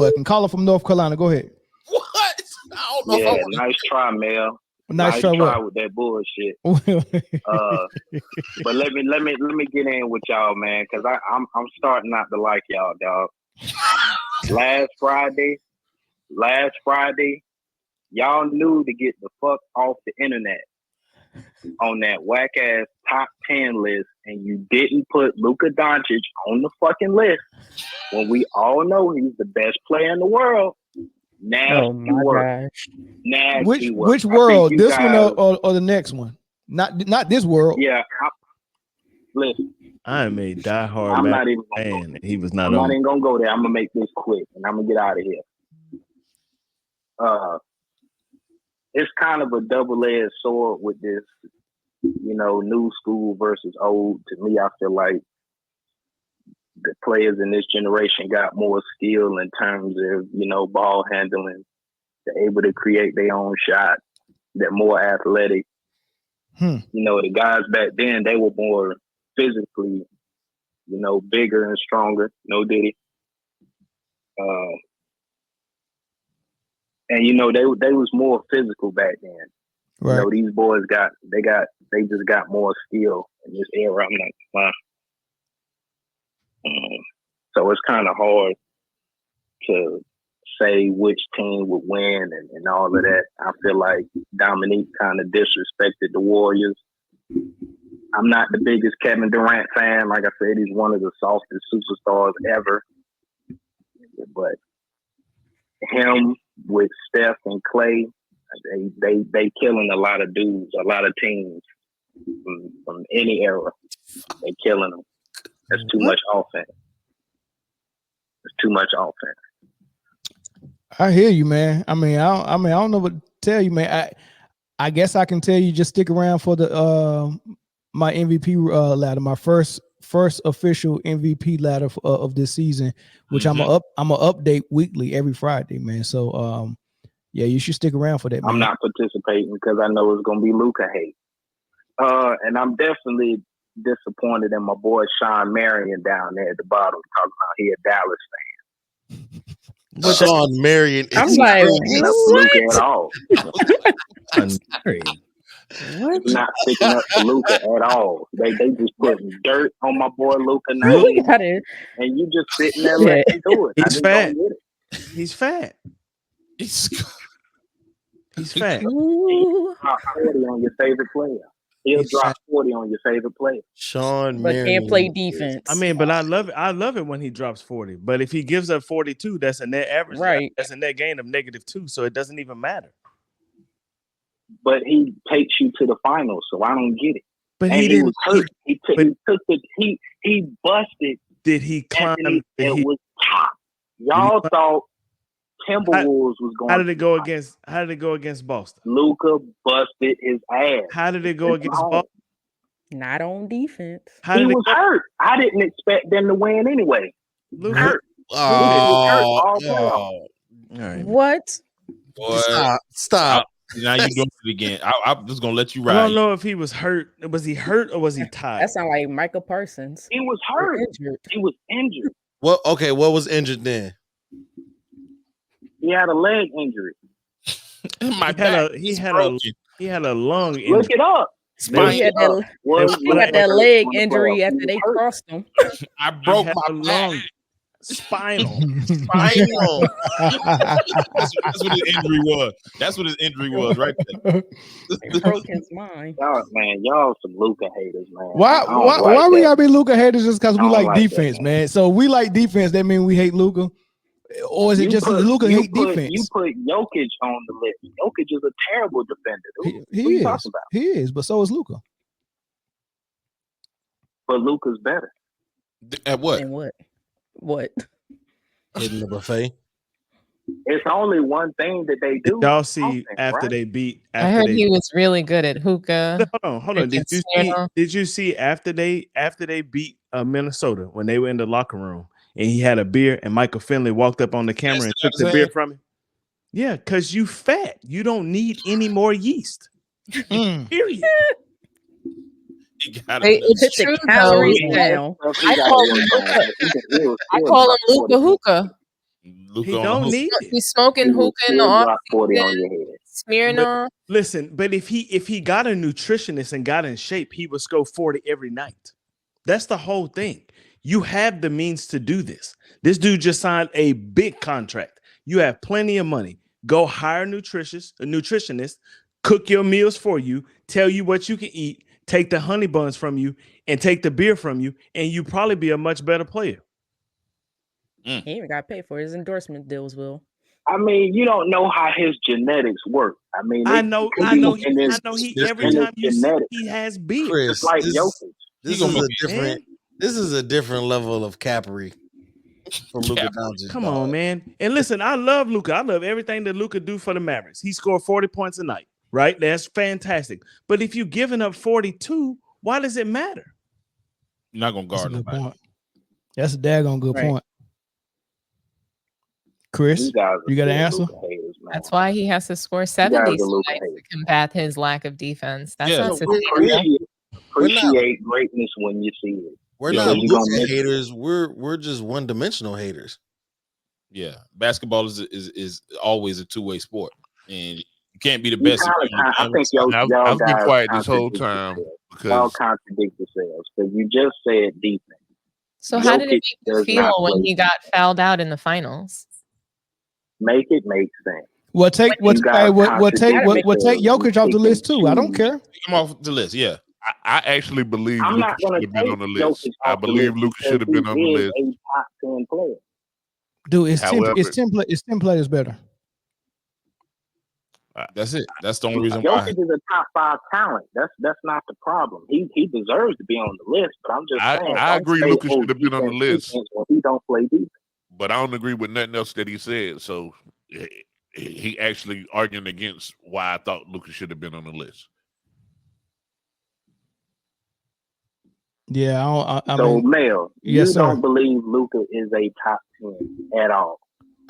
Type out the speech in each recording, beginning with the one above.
But can call her from North Carolina. Go ahead. What? I don't know. Yeah, nice try, Mel. Nice try with that bullshit. But let me get in with y'all, man, because I'm starting not to like y'all, dog. Last Friday, y'all knew to get the fuck off the internet on that whack ass top 10 list, and you didn't put Luka Doncic on the fucking list when we all know he's the best player in the world. Nasty work. Nasty work. Which world? This guys, one or the next one? Not this world. Yeah. Listen. I am a diehard fan. He was not. I'm not even gonna go there. I'm gonna make this quick, and I'm gonna get out of here. It's kind of a double-edged sword with this, new school versus old. To me, I feel like the players in this generation got more skill in terms of, ball handling. They're able to create their own shot. They're more athletic. The guys back then, they were more physically, bigger and stronger. No Diddy. And they was more physical back then. Right. These boys they just got more skill in this era. I'm not lying. So it's kind of hard to say which team would win and all of that. I feel like Dominique kind of disrespected the Warriors. I'm not the biggest Kevin Durant fan. Like I said, he's one of the softest superstars ever. But him with Steph and Clay, they killing a lot of dudes, a lot of teams from any era. They killing them. That's too much offense. It's too much offense. I hear you, man. I don't know what to tell you, man. I guess I can tell you just stick around for the my MVP ladder, my first official MVP ladder of this season, which I'm gonna update weekly every Friday, man. So yeah, you should stick around for that, man. I'm not participating because I know it's gonna be Luka hate. And I'm definitely disappointed in my boy Sean Marion down there at the bottom talking about he a Dallas fan. Sean Marion is I'm like, Luka at all. what? Not sticking up to Luka at all. They just putting dirt on my boy Luka now. And you just sitting there letting him do it. He's fat. He's fat. He's fat. He'll drop 40 on your favorite player. He'll drop 40 on your favorite player. Sean But Marion can't play defense. I mean, but I love it. I love it when he drops 40. But if he gives up 42, that's a net average. Right. That's a net gain of -2. So it doesn't even matter. But he takes you to the finals, so I don't get it. But and he didn't. Was hurt. He busted. Did he climb? It was top. Y'all thought Timberwolves was going. How did it go against? How did it go against Boston? Luka busted his ass. How did it go against Boston? Not on defense. He was hurt. I didn't expect them to win anyway. Luka hurt. All right. What? Boy, stop. Now you're doing it again. I'm just gonna let you ride. I don't know if he was hurt. Was he hurt or was he tired? That sounds like Michael Parsons. He was hurt. He was injured. Well, okay. What was injured then? He had a leg injury. He had a lung injury. Look it up. He had that leg injury after they crossed him. I broke my lung. Spinal. That's what his injury was. That's what his injury was right there. It broke his mind. Y'all some Luka haters, man. Why we gotta be Luka haters just because we like defense, that, man? So we like defense, that means we hate Luka? Or is it just Luka hate defense? You put Jokic on the list. Jokic is a terrible defender. He is. He is, but so is Luka. But Luka's better. At what? And what? Hitting the buffet. It's only one thing that they do. Did y'all see after they beat? I heard he was really good at hookah. Hold on. Did you see after they beat Minnesota when they were in the locker room and he had a beer and Michael Finley walked up on the camera and took the beer from him? Yeah, because you fat. You don't need any more yeast. Period. It's true, though. I call him Luka Hookah. Luka He on don't the hook. need it. He's smoking hookah in the drop off 40 on your head. smearing on. Listen, but if he got a nutritionist and got in shape, he would score 40 every night. That's the whole thing. You have the means to do this. This dude just signed a big contract. You have plenty of money. Go hire a nutritionist, cook your meals for you, tell you what you can eat, take the honey buns from you, and take the beer from you, and you probably be a much better player. He even got paid for his endorsement deals, Will. I mean, you don't know how his genetics work. I mean, I know. He every time you see he has beer. Chris, It's like Jokic. This is a different level of cappery from Luka Doncic. Come on, man. And listen, I love Luka. I love everything that Luka do for the Mavericks. He scored 40 points a night, right? That's fantastic. But if you're giving up 42, why does it matter? You're not gonna guard nobody. That's a daggone good point. Chris, you got an answer? That's why he has to score 70 to combat his lack of defense. That's not appreciate greatness when you see it. We're not Luka haters. We're just one-dimensional haters. Yeah, basketball is always a two-way sport, and you can't be the best. I think I've been quiet this whole time because y'all contradict yourselves because you just said defense. So how did it make you feel when he got fouled out in the finals? Make it make sense. We'll take Jokic off the list too. I don't care. Come off the list, yeah. I actually believe Luka should have been on the list. I believe Luka should have been on the list. A top 10 player. Dude, it's 10 players better. That's it. That's the only reason why. Jokic is a top 5 talent. That's not the problem. He deserves to be on the list. But I'm just saying. I agree. Luka should have been on the list. He don't play defense. But I don't agree with nothing else that he said. So he actually arguing against why I thought Luka should have been on the list. Yeah, Mel, you don't believe Luka is a top 10 at all?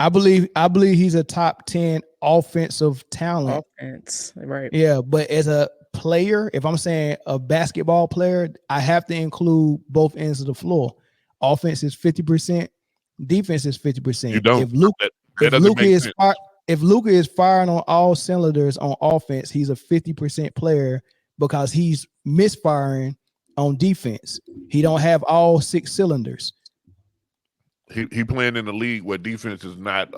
I believe he's a top 10 offensive talent. Offense, right? Yeah, but as a player, if I'm saying a basketball player, I have to include both ends of the floor. Offense is 50%. Defense is 50%. You don't. If Luka is firing on all cylinders on offense, he's a 50% player because he's misfiring on defense. He don't have all 6 cylinders. He playing in a league where defense is not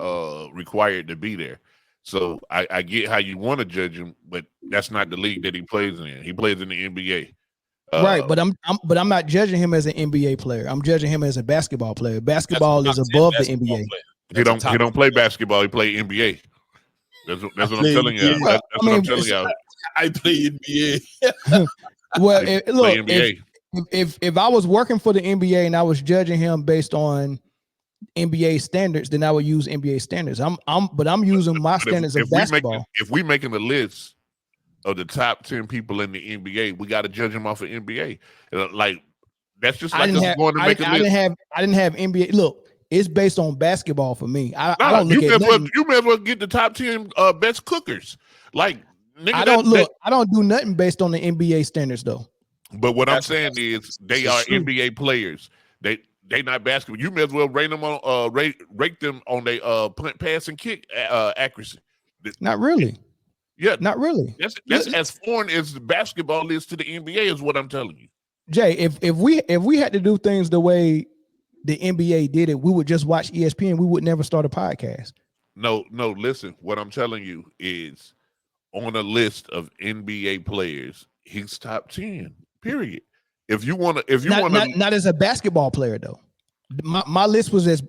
required to be there. So I get how you want to judge him, but that's not the league that he plays in. He plays in the NBA. Right, but I'm not judging him as an NBA player. I'm judging him as a basketball player. Basketball is above the NBA. He don't play basketball. He play NBA. That's what I'm telling you. That's what I'm telling you. I play NBA. Well, if I was working for the NBA and I was judging him based on NBA standards, then I would use NBA standards. I'm using my standards of basketball. If we making a list of the top 10 people in the NBA, we got to judge them off of NBA. Like that's just like us going to make a list. I didn't have NBA. Look, it's based on basketball for me. I don't look at nothing. You may as well get the top 10 best cookers. Like nigga, I don't do nothing based on the NBA standards though. But what I'm saying is they are NBA players. They not basketball. You may as well rate them on rate them on their punt, pass, and kick accuracy. Not really. Yeah, not really. That's as foreign as basketball is to the NBA, is what I'm telling you. Jay, if we had to do things the way the NBA did it, we would just watch ESPN. We would never start a podcast. No. Listen, what I'm telling you is on a list of NBA players, he's top 10. Period. If you want to, not as a basketball player though. My list was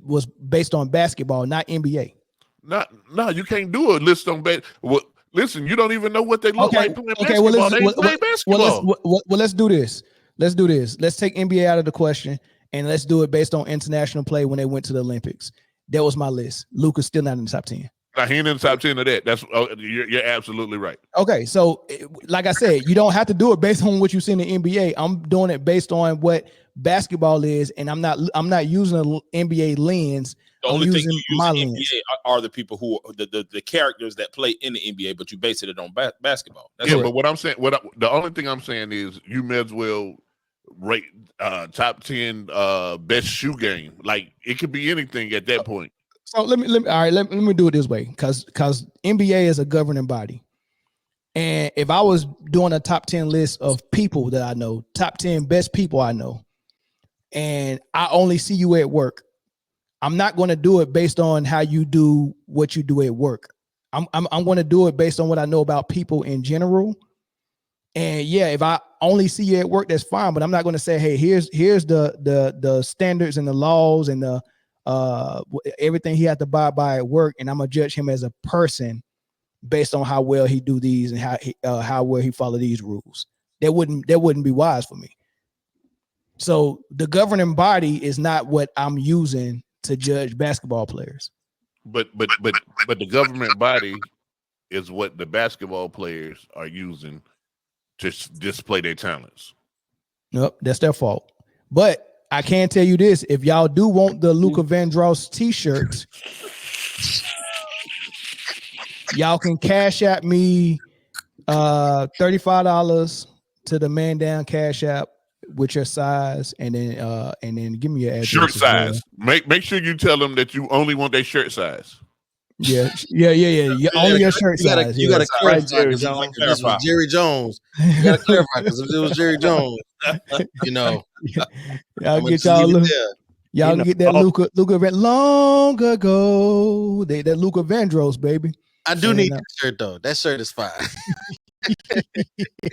was based on basketball, not NBA. No, you can't do a list on well, listen, you don't even know what they look like playing basketball. They play basketball. Well, let's do this. Let's take NBA out of the question and let's do it based on international play when they went to the Olympics. That was my list. Luka's still not in the top 10. Now, he ain't in the top 10 of that. That's you're absolutely right. Okay, so like I said, you don't have to do it based on what you see in the NBA. I'm doing it based on what basketball is, and I'm not using an NBA lens. The only thing you use in the NBA are the people who are the characters that play in the NBA, but you base it on basketball. That's but what I'm saying, the only thing I'm saying is you may as well rate top 10 best shoe game. Like it could be anything at that point. So let me do it this way, because NBA is a governing body. And if I was doing a top 10 list of people that I know, top 10 best people I know, and I only see you at work, I'm not going to do it based on how you do what you do at work. I'm going to do it based on what I know about people in general. And yeah, if I only see you at work, that's fine. But I'm not going to say, hey, here's the standards and the laws and the everything he had to abide by at work, and I'm gonna judge him as a person based on how well he do these and how well he follow these rules. That wouldn't be wise for me. So the governing body is not what I'm using to judge basketball players. But the government body is what the basketball players are using to display their talents. Nope, that's their fault. But I can tell you this: if y'all do want the Luka Vandross t-shirts, y'all can cash at me $35 to the Man Down Cash App with your size, and then give me your address. Shirt size. Well. Make sure you tell them that you only want their shirt size. Yeah. Only your shirt size. You gotta clarify, because this was Jerry Jones. You gotta clarify, because if it was Jerry Jones, y'all get y'all get that Luka long ago. That Luka Vandross, baby. I do need that shirt though. That shirt is fine.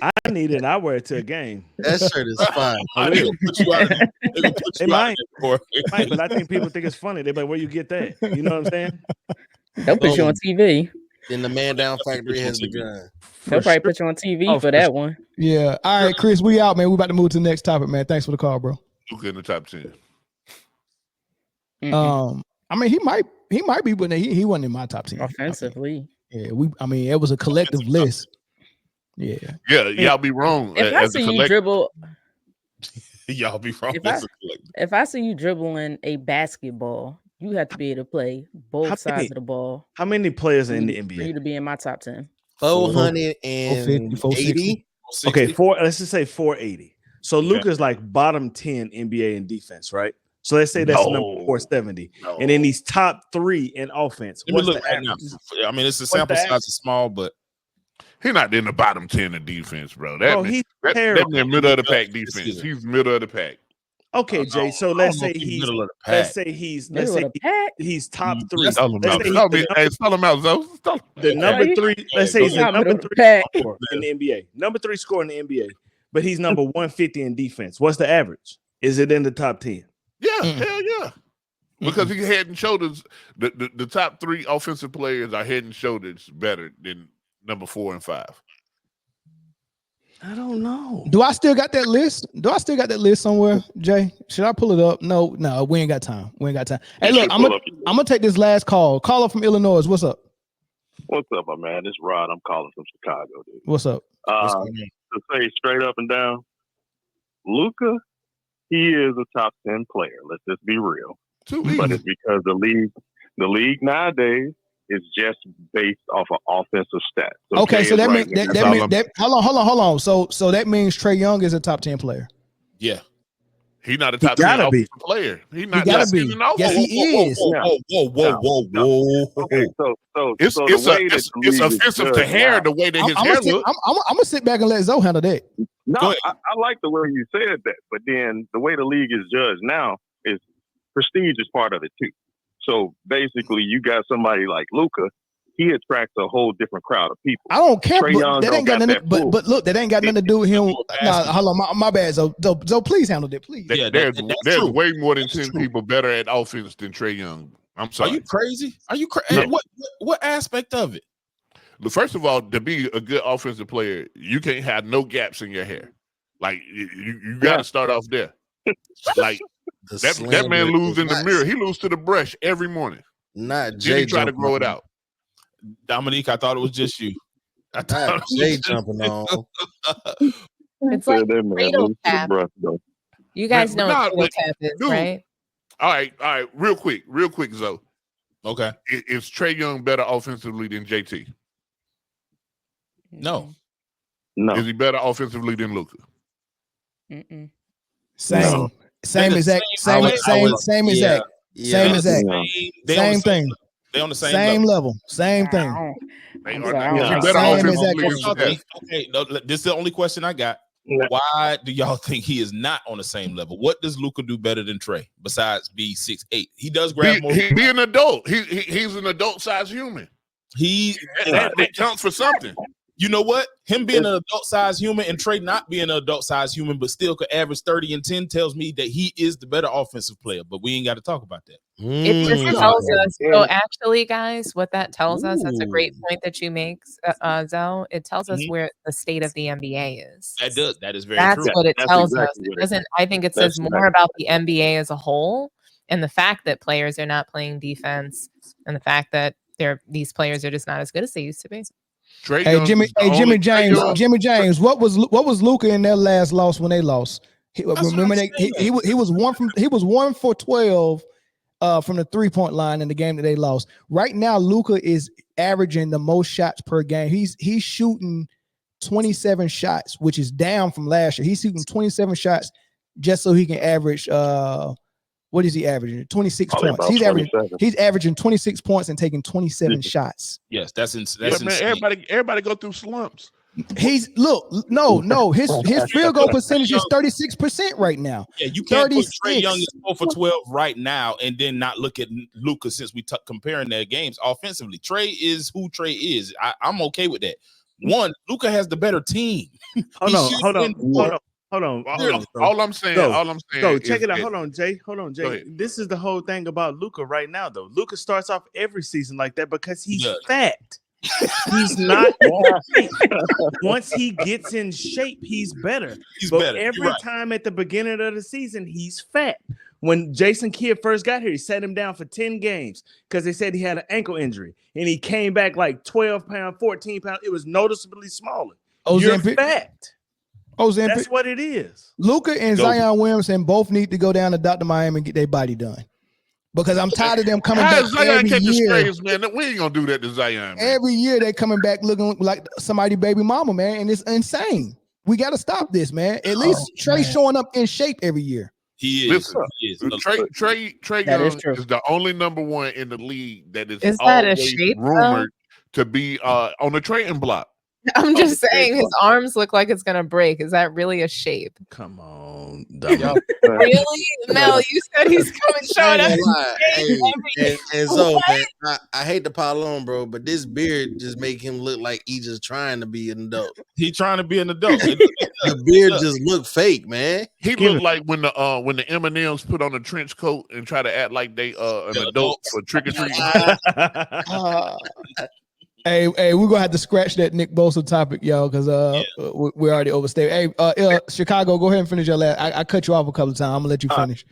I need it. I wear it to a game. That shirt is fine. They might, but I think people think it's funny. They're like, "Where you get that?" You know what I'm saying? They'll put you on TV. Then the Man Down Factory has begun. They'll probably put you on TV for that one. Yeah. All right, Chris, we out, man. We about to move to the next topic, man. Thanks for the call, bro. Luka in the top 10. I mean, he might be, but he wasn't in my top 10 offensively. It was a collective list. Yeah, y'all be wrong. If I see you dribble, y'all be wrong. If I see you dribbling a basketball, you have to be able to play both sides of the ball. How many players are in the NBA? For you to be in my top 10. 480. Okay, let's just say 480. So Luka's like bottom 10 NBA in defense, right? So let's say that's number 470. And then he's top 3 in offense. What's the right now? I mean, it's the sample size is small, but he's not in the bottom 10 in defense, bro. He's that's middle of the pack defense. He's middle of the pack. Okay, Jay. So let's say he's top 3. Spell him out, Zoe. The number 3. Let's say he's the number 3 scorer in the NBA. Number 3 scorer in the NBA, but he's number 150 in defense. What's the average? Is it in the top 10? Yeah, hell yeah. Because he's head and shoulders. The top 3 offensive players are head and shoulders better than number 4 and 5. I don't know. Do I still got that list? Somewhere, Jay? Should I pull it up? No, we ain't got time. Hey, look, I'm gonna take this last call. Caller from Illinois. What's up? What's up, my man? It's Rod. I'm calling from Chicago, dude. What's up? To say straight up and down, Luka, he is a top 10 player. Let's just be real. But it's because the league nowadays is just based off of offensive stats. Okay, so that means hold on. So that means Trae Young is a top 10 player. Yeah. He's not a top 10 offensive player. He gotta be. Yes, he is. Whoa. Okay, so it's offensive to hair the way that his hair looks. I'm gonna sit back and let Zoe handle that. No, I like the way you said that, but then the way the league is judged now is prestige is part of it too. So basically, you got somebody like Luka. He attracts a whole different crowd of people. I don't care, but that ain't got nothing. But look, that ain't got nothing to do with him. Nah, hold on, my bad. So please handle that, please. Yeah, there's way more than 10 people better at offense than Trae Young. I'm sorry. Are you crazy? No. What aspect of it? First of all, to be a good offensive player, you can't have no gaps in your hair. Like you got to start off there. Like that man lose in the mirror. He lose to the brush every morning. Not Jay. He try to grow it out. Dominique, I thought it was just you. I thought Jay jumping on. It's like cradle cap. You guys know what cradle cap is, right? All right. Real quick, Zoe. Okay. Is Trae Young better offensively than JT? No. Is he better offensively than Luka? Same exact. Same exact. Same thing. They on the same level. Same thing. Okay, no, this is the only question I got. Why do y'all think he is not on the same level? What does Luka do better than Trae besides be 6'8"? He does grab more. He be an adult. He's an adult-sized human. That counts for something. You know what? Him being an adult-sized human and Trae not being an adult-sized human, but still could average 30 and 10 tells me that he is the better offensive player. But we ain't got to talk about that. It just tells us. So actually, guys, what that tells us, that's a great point that you make, Zell. It tells us where the state of the NBA is. That does. That is very true. That's what it tells us. Exactly It doesn't. I think it says more about the NBA as a whole and the fact that players are not playing defense and the fact that these players are just not as good as they used to be. Jimmy James. What was Luka in their last loss when they lost? He was 1 for 12 from the 3-point line in the game that they lost. Right now, Luka is averaging the most shots per game. He's shooting 27 shots, which is down from last year. He's shooting 27 shots just so he can average. What is he averaging? 26 points. He's averaging 26 points and taking 27 shots. Yes, that's man, everybody go through slumps. His field goal percentage is 36% right now. Yeah, you can't put Trae Young as 4 for 12 right now and then not look at Luka since we comparing their games offensively. Trae is who Trae is. I'm okay with that. One, Luka has the better team. Hold on. All I'm saying. So check it out. Hold on, Jay. This is the whole thing about Luka right now, though. Luka starts off every season like that because he's fat. He's not. Once he gets in shape, he's better. Every time at the beginning of the season, he's fat. When Jason Kidd first got here, he sat him down for 10 games because they said he had an ankle injury, and he came back like 12 pounds, 14 pounds. It was noticeably smaller. You're fat. That's what it is. Luka and Zion Williamson both need to go down to Dr. Miami and get their body done. Because I'm tired of them coming back Zion every year. Man, we ain't gonna do that to Zion. Man. Every year they coming back looking like somebody baby mama, man, and it's insane. We got to stop this, man. At least Trae showing up in shape every year. He is. Trae Young is the only number 1 in the league that is that a shape, rumored to be on the trading block. I'm just saying his arms look like it's gonna break. Is that really a shape? Come on, really, Mel? You said he's showing up. And so, man, I hate to pile on, bro, but this beard just make him look like he just trying to be an adult. He trying to be an adult. The beard just look fake, man. He look like when the M&Ms put on a trench coat and try to act like they an adult for trick or treating. Hey, we're gonna have to scratch that Nick Bosa topic, y'all, because we already overstayed. Hey, Chicago, go ahead and finish your last. I cut you off a couple of times. I'm gonna let you finish.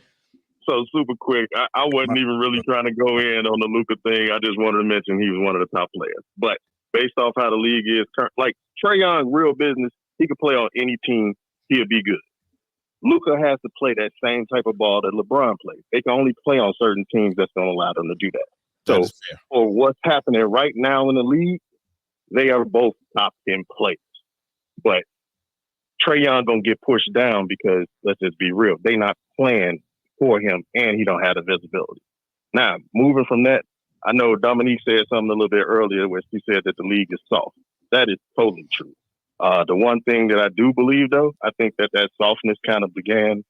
So super quick, I wasn't even really trying to go in on the Luka thing. I just wanted to mention he was one of the top players. But based off how the league is, like Trae Young, real business, he could play on any team. He'll be good. Luka has to play that same type of ball that LeBron plays. They can only play on certain teams that's going to allow them to do that. So for what's happening right now in the league, they are both top 10 players. But Trae Young going to get pushed down because, let's just be real, they not playing for him and he don't have the visibility. Now, moving from that, I know Dominique said something a little bit earlier where she said that the league is soft. That is totally true. The one thing that I do believe, though, I think that softness kind of began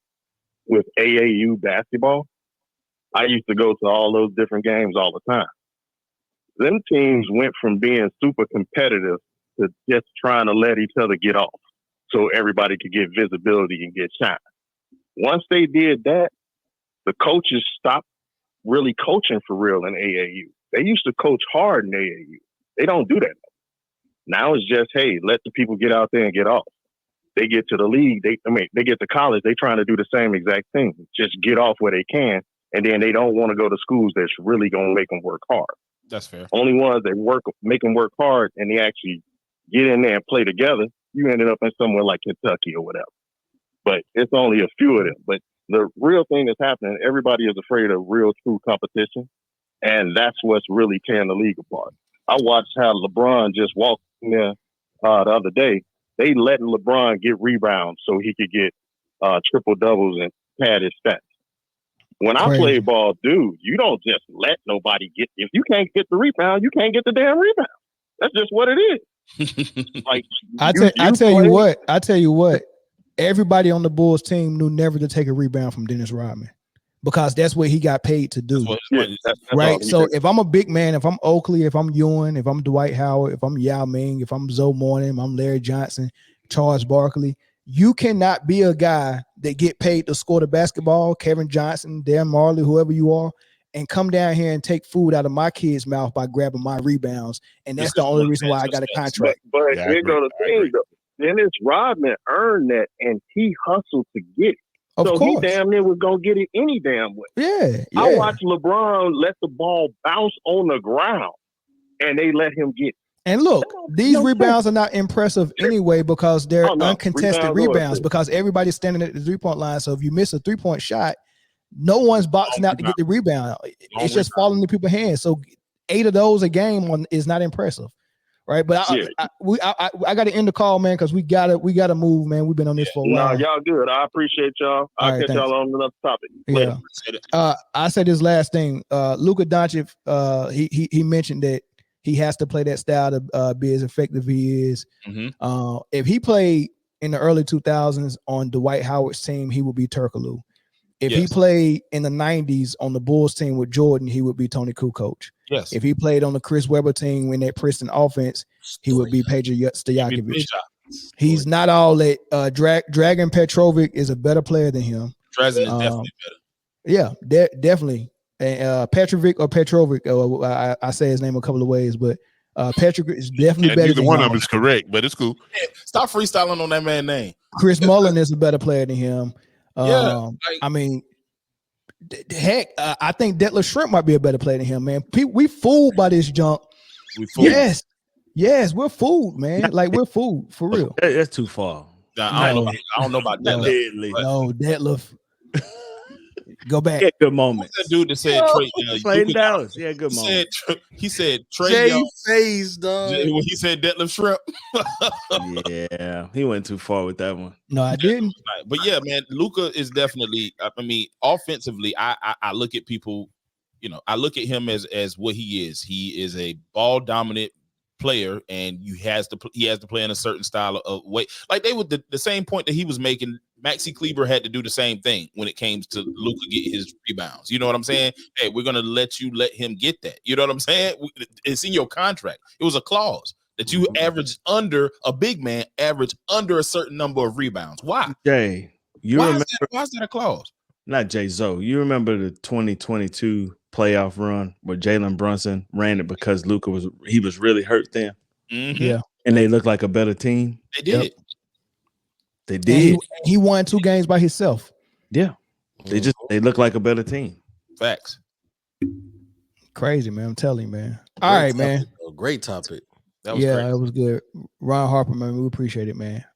with AAU basketball. I used to go to all those different games all the time. Them teams went from being super competitive to just trying to let each other get off so everybody could get visibility and get shine. Once they did that, the coaches stopped really coaching for real in AAU. They used to coach hard in AAU. They don't do that now. It's just, hey, let the people get out there and get off. They get to the league, they get to college, they trying to do the same exact thing. Just get off where they can. And then they don't want to go to schools that's really going to make them work hard. That's fair. Only ones that make them work hard and they actually get in there and play together, you ended up in somewhere like Kentucky or whatever. But it's only a few of them. But the real thing that's happening, everybody is afraid of real, true competition. And that's what's really tearing the league apart. I watched how LeBron just walked in there the other day. They letting LeBron get rebounds so he could get triple doubles and pad his stats. When I play ball, dude, you don't just let nobody get. If you can't get the rebound, you can't get the damn rebound. That's just what it is. Like I tell you what. Everybody on the Bulls team knew never to take a rebound from Dennis Rodman because that's what he got paid to do. That's right. So if I'm a big man, if I'm Oakley, if I'm Ewing, if I'm Dwight Howard, if I'm Yao Ming, if I'm Zoe Morning, if I'm Larry Johnson, Charles Barkley, you cannot be a guy that get paid to score the basketball, Kevin Johnson, Dan Marley, whoever you are, and come down here and take food out of my kid's mouth by grabbing my rebounds. And that's the only reason why I got a contract. But here go the thing, though. Dennis Rodman earned that, and he hustled to get it. So he damn near was going to get it any damn way. Yeah. I watched LeBron let the ball bounce on the ground, and they let him get it. And look, these rebounds are not impressive anyway because they're uncontested rebounds because everybody's standing at the three-point line. So if you miss a three-point shot, no one's boxing out to get the rebound. It's just falling into people's hands. So 8 of those a game is not impressive. Right, but I got to end the call, man, because we gotta move, man. We've been on this for a while. No, y'all good. I appreciate y'all. I'll catch y'all on another topic. Yeah. I said this last thing. Luka Doncic, he mentioned that he has to play that style to be as effective as he is. Mm-hmm. If he played in the early 2000s on Dwight Howard's team, he would be Turkoglu. If he played in the 90s on the Bulls team with Jordan, he would be Tony Kukoc. Yes. If he played on the Chris Webber team in that Princeton offense, he would be Peja Stojakovic. He's not all that. Dragan Petrovic is a better player than him. Drazen is definitely better. Yeah, definitely. And Petrovic or Petrovic, I say his name a couple of ways, but Petrovic is definitely better neither than one him. of them is correct, but it's cool. Yeah, stop freestyling on that man's name. Chris Mullin is a better player than him. I mean, heck, I think Detlef Schrempf might be a better player than him, man. We fooled by this junk. Yes, we're fooled, man. Like we're fooled for real. That's too far. I don't know about Detlef. No, Detlef. Go back. Yeah, good moment. That dude that said Trae played in Dallas. Yeah, good moment. He said Trae Jay face, dog. When he said Detlef Schrempf. Yeah, he went too far with that one. No, I didn't. But yeah, man, Luka is definitely. I mean, offensively, I look at people. I look at him as what he is. He is a ball dominant player, and he has to play in a certain style of way. Like they would the same point that he was making. Maxi Kleber had to do the same thing when it came to Luka get his rebounds. You know what I'm saying? Hey, we're gonna let him get that. You know what I'm saying? It's in your contract. It was a clause that you average under a big man, average under a certain number of rebounds. Why? Jay, why is that a clause? Not Jay Zoe. You remember the 2022 playoff run where Jalen Brunson ran it because Luka was really hurt then? Mm-hmm. Yeah. And they looked like a better team. They did. Yep. They did. He won 2 games by himself. Yeah. They look like a better team. Facts. Crazy, man. I'm telling you, man. All right, man. Great topic. That was it was good. Ron Harper, man. We appreciate it, man.